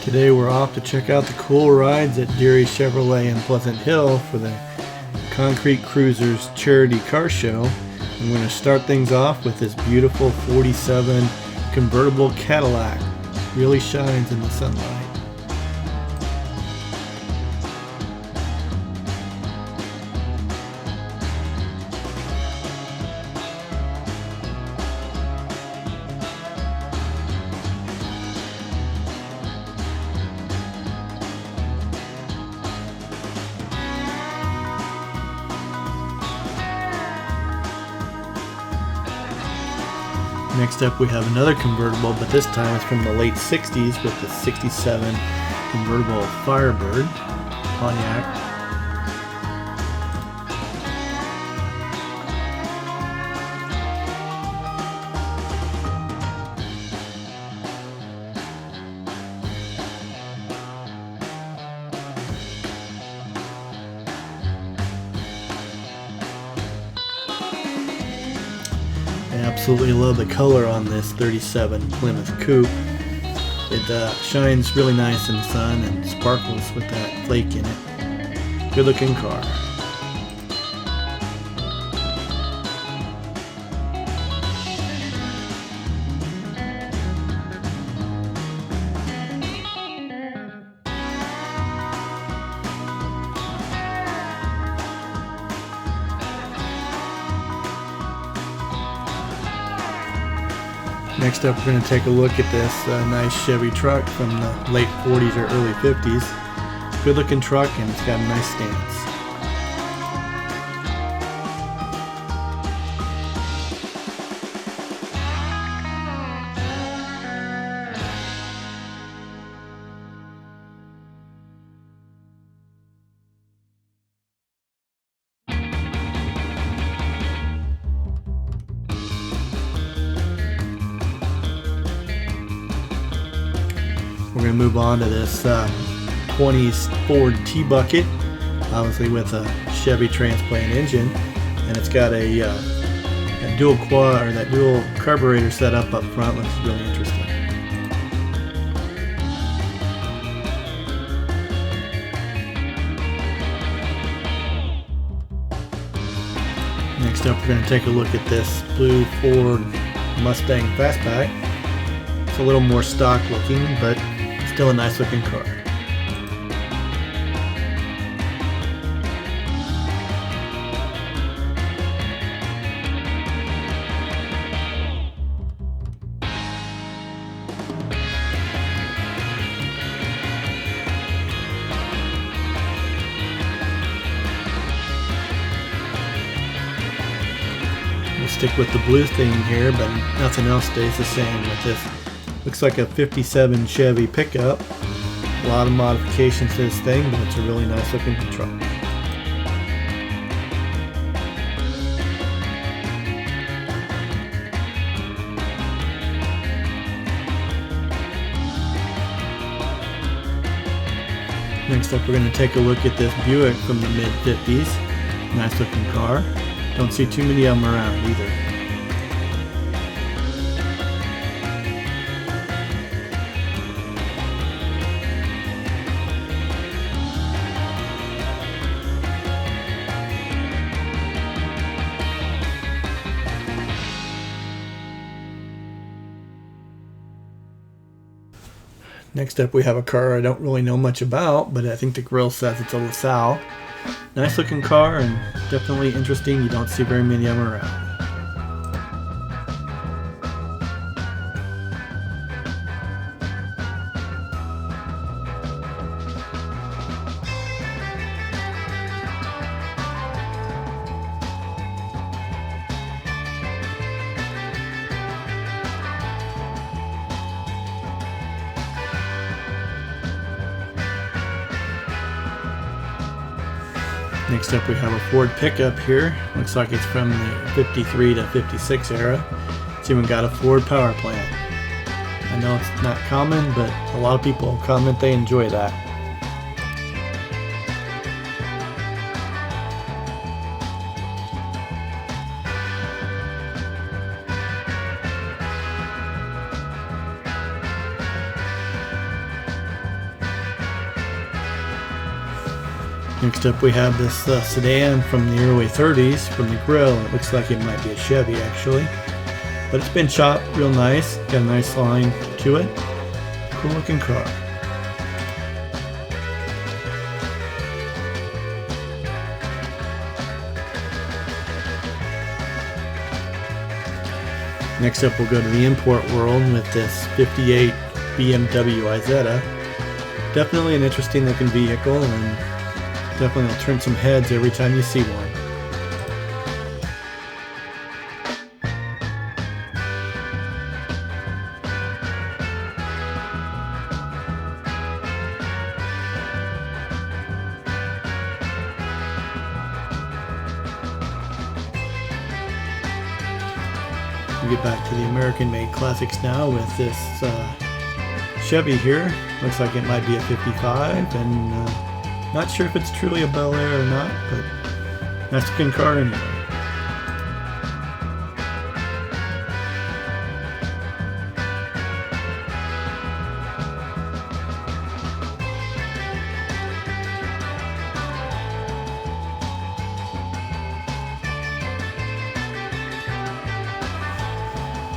Today we're off to check out the cool rides at Deery Chevrolet in Pleasant Hill for the Concrete Cruisers Charity Car Show. I'm going to start things off with this beautiful 47 convertible Cadillac. Really shines in the sunlight. Next up we have another convertible, but this time it's from the late 60s with the 67 convertible Firebird Pontiac. I absolutely love the color on this 37 Plymouth Coupe. It shines really nice in the sun and sparkles with that flake in it. Good looking car. Next up we're going to take a look at this nice Chevy Truck from the late 40s or early 50s. Good looking truck, and it's got a nice stance. We're going to move on to this 20s Ford T-Bucket, obviously with a Chevy transplant engine, and it's got a dual quad, or that dual carburetor set up front. Looks really interesting. Next up we're going to take a look at this blue Ford Mustang Fastback. It's a little more stock looking, but still a nice looking car. We'll stick with the blue theme here, but nothing else stays the same with this. Looks like a 57 Chevy pickup. A lot of modifications to this thing, but it's a really nice looking truck. Next up we're going to take a look at this Buick from the mid 50s. Nice looking car. Don't see too many of them around either. Next up we have a car I don't really know much about, but I think the grill says it's a LaSalle. Nice looking car and definitely interesting. You don't see very many of them around. Next up we have a Ford pickup here. Looks like it's from the 53 to 56 era. It's even got a Ford power plant. I know it's not common, but a lot of people comment they enjoy that. Next up we have this sedan from the early 30s. From the grill, it looks like it might be a Chevy actually, but it's been chopped real nice, got a nice line to it. Cool looking car. Next up we'll go to the import world with this 58 BMW Isetta. Definitely an interesting looking vehicle, and definitely will turn some heads every time you see one. We get back to the American-made classics now with this Chevy here. Looks like it might be a 55, and not sure if it's truly a Bel Air or not, but nice looking car anyway.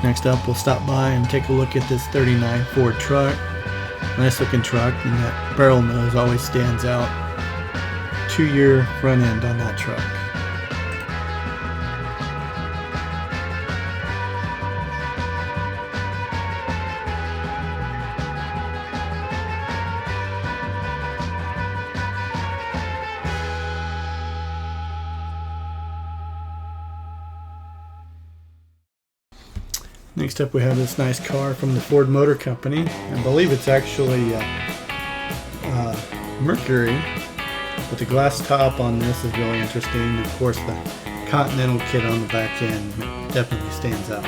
Next up, we'll stop by and take a look at this 39 Ford truck. Nice looking truck, and that barrel nose always stands out. 2-year front end on that truck. Next up we have this nice car from the Ford Motor Company. I believe it's actually Mercury, but the glass top on this is really interesting. Of course the Continental kit on the back end definitely stands out.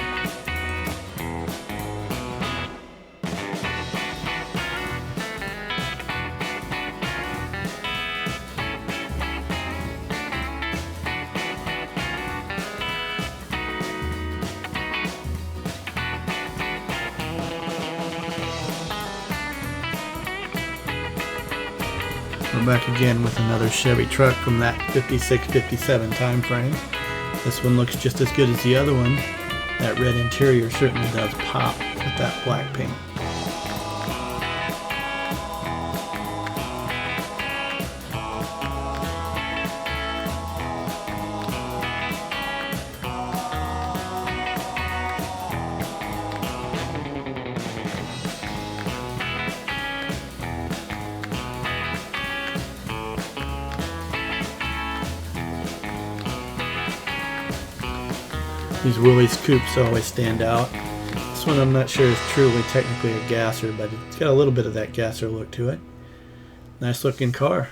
We're back again with another Chevy truck from that 56-57 time frame. This one looks just as good as the other one. That red interior certainly does pop with that black paint. These Willy's Coupes always stand out. This one I'm not sure is truly technically a gasser, but it's got a little bit of that gasser look to it. Nice looking car.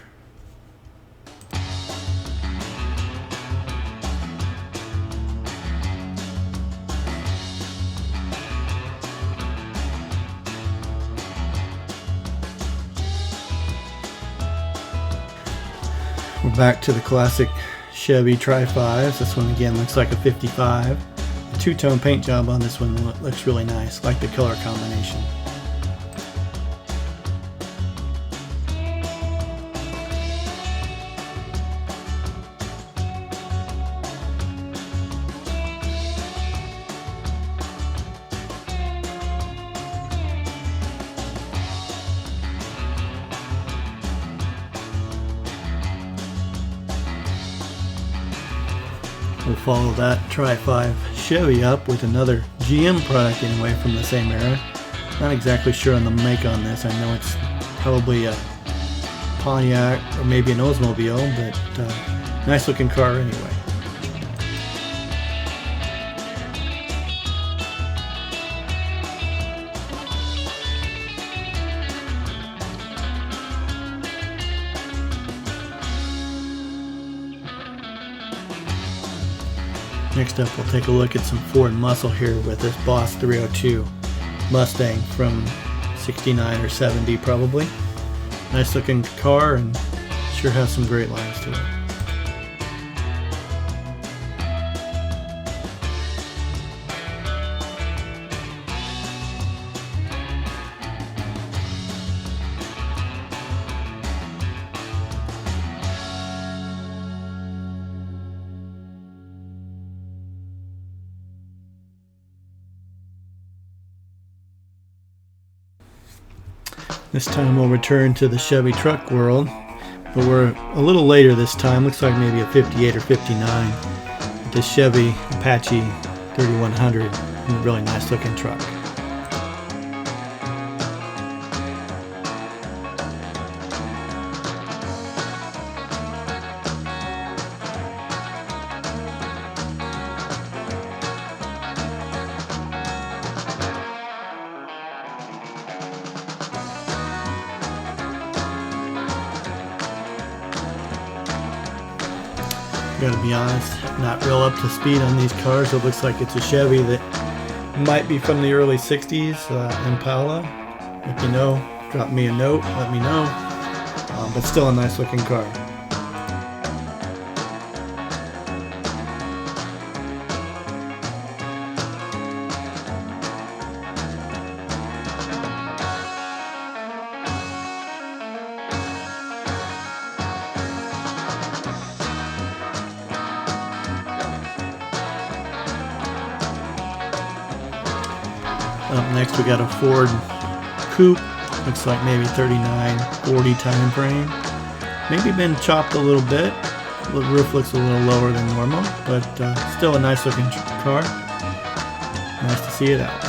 We're back to the classic Chevy Tri-5s. This one again looks like a 55. The two-tone paint job on this one looks really nice. Like the color combination. We'll follow that Tri-5 Chevy up with another GM product anyway from the same era. Not exactly sure on the make on this. I know it's probably a Pontiac or maybe an Oldsmobile, but nice looking car anyway. Next up, we'll take a look at some Ford muscle here with this Boss 302 Mustang from 69 or 70 probably. Nice looking car and sure has some great lines to it. This time we'll return to the Chevy Truck world, but we're a little later this time. Looks like maybe a 58 or 59. The Chevy Apache 3100, a really nice looking truck. Gotta be honest, not real up to speed on these cars. It looks like it's a Chevy that might be from the early 60s, Impala. If you know, drop me a note, let me know. But still a nice looking car. Up next we got a Ford Coupe, looks like maybe 39-40 time frame. Maybe been chopped a little bit. The roof looks a little lower than normal, but still a nice looking car. Nice to see it out.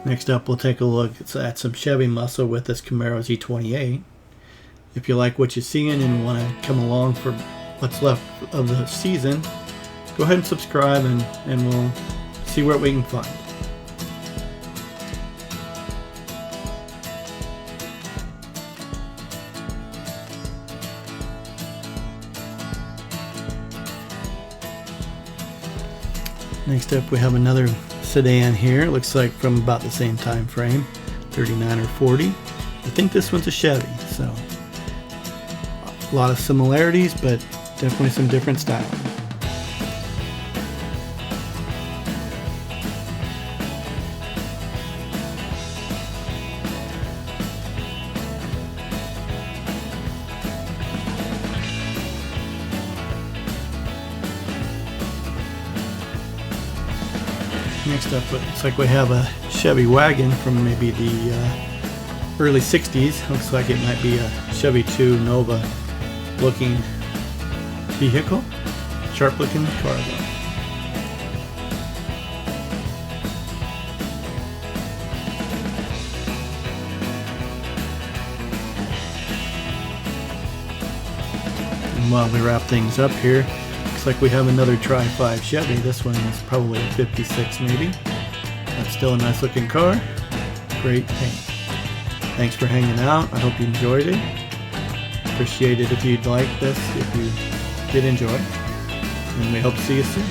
Next up, we'll take a look at some Chevy muscle with this Camaro Z28. If you like what you're seeing and want to come along for what's left of the season, go ahead and subscribe and we'll see what we can find. Next up, we have another sedan here. It looks like from about the same time frame, 39 or 40. I think this one's a Chevy, so a lot of similarities, but definitely some different styling. Next up, it looks like we have a Chevy Wagon from maybe the early 60s. Looks like it might be a Chevy 2 Nova looking vehicle. Sharp looking car though. And while we wrap things up here, looks like we have another Tri-5 Chevy. This one is probably a 56 maybe. That's still a nice looking car. Great paint. Thanks for hanging out. I hope you enjoyed it. Appreciate it if you'd like this, if you did enjoy. And we hope to see you soon.